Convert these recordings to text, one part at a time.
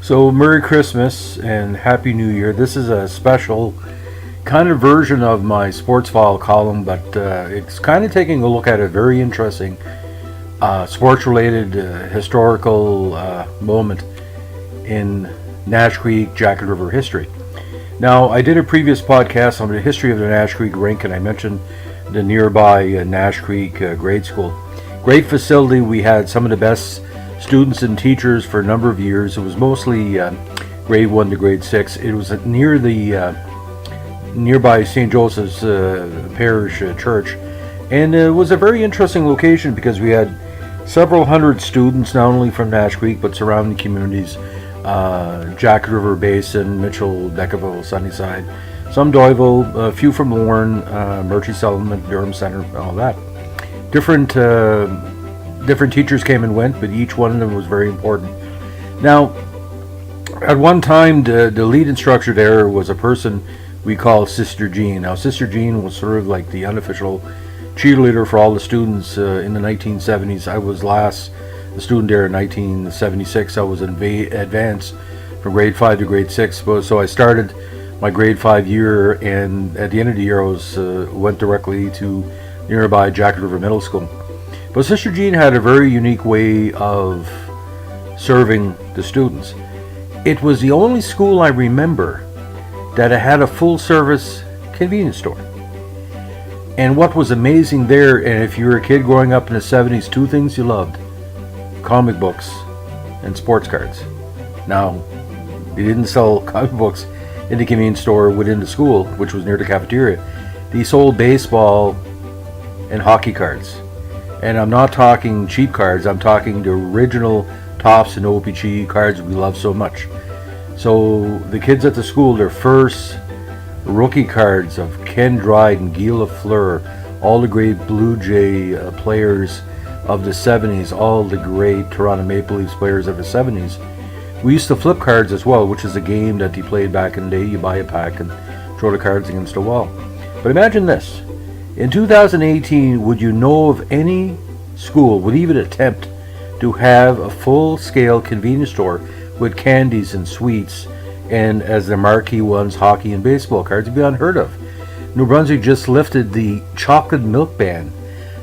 So, Merry Christmas and Happy New Year. This is a special kind of version of my sports file column, but it's kind of taking a look at a very interesting sports related historical moment in Nash Creek, Jacket River history. Now, I did a previous podcast on the history of the Nash Creek rink, and I mentioned the nearby Nash Creek grade school. Great facility. We had some of the best students and teachers for a number of years. It was mostly grade 1 to grade 6. It was near the nearby St. Joseph's Parish Church, and it was a very interesting location because we had several hundred students, not only from Nash Creek but surrounding communities, Jacket River Basin, Mitchell, Deckerville, Sunnyside, some Doyville, a few from Lorne, Murchie Settlement, Durham Center, all that. Different teachers came and went, but each one of them was very important. Now, at one time, the lead instructor there was a person we call Sister Jean. Now, Sister Jean was sort of like the unofficial cheerleader for all the students in the 1970s. I was a student there in 1976. I was in advance from grade 5 to grade 6. So I started my grade 5 year, and at the end of the year, I went directly to nearby Jacket River Middle School. But Sister Jean had a very unique way of serving the students. It was the only school I remember that had a full-service convenience store. And what was amazing there, and if you were a kid growing up in the 70s, two things you loved: comic books and sports cards. Now, they didn't sell comic books in the convenience store within the school, which was near the cafeteria. They sold baseball and hockey cards. And I'm not talking cheap cards, I'm talking the original Topps and OPG cards we love so much. So the kids at the school, their first rookie cards of Ken Dryden, Guy Lafleur, all the great Blue Jay players of the 70s, all the great Toronto Maple Leafs players of the 70s. We used to flip cards as well, which is a game that you played back in the day. You buy a pack and throw the cards against the wall. But imagine this. In 2018, would you know of any school would even attempt to have a full-scale convenience store with candies and sweets, and as the marquee ones, hockey and baseball cards? It'd be unheard of. New Brunswick just lifted the chocolate milk ban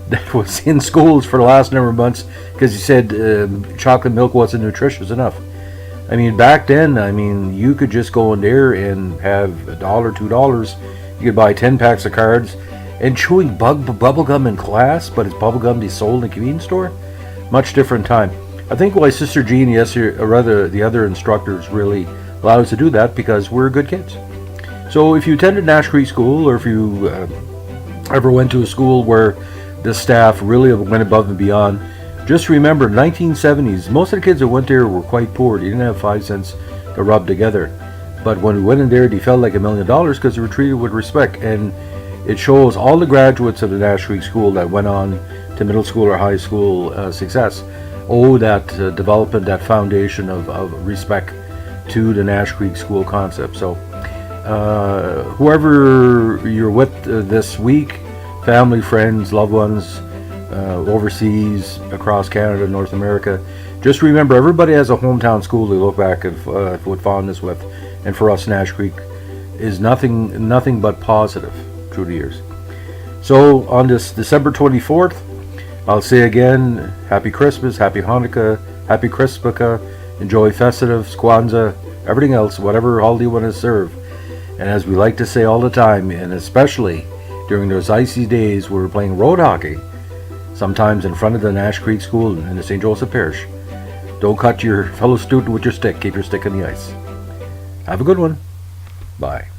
that was in schools for the last number of months because he said chocolate milk wasn't nutritious enough. I mean, back then, you could just go in there and have $1, $2. You could buy 10 packs of cards. And chewing bubblegum in class, but it's bubblegum they sold in a convenience store? Much different time. I think why Sister Jean, or rather the other instructors, really allowed us to do that because we're good kids. So if you attended Nash Creek School, or if you ever went to a school where the staff really went above and beyond, just remember, 1970s, most of the kids that went there were quite poor. They didn't have 5 cents to rub together. But when we went in there, they felt like $1 million because they were treated with respect. And it shows all the graduates of the Nash Creek School that went on to middle school or high school success owe that development, that foundation of respect to the Nash Creek School concept. So whoever you're with this week, family, friends, loved ones, overseas, across Canada, North America, just remember everybody has a hometown school they look back with fondness with. And for us, Nash Creek is nothing but positive through the years. So on this December 24th, I'll say again, Happy Christmas, Happy Hanukkah, Happy Christmas, enjoy Festivus, Kwanzaa, everything else, whatever holiday you want to serve. And as we like to say all the time, and especially during those icy days where we're playing road hockey, sometimes in front of the Nash Creek School in the St. Joseph Parish, don't cut your fellow student with your stick, keep your stick on the ice. Have a good one. Bye.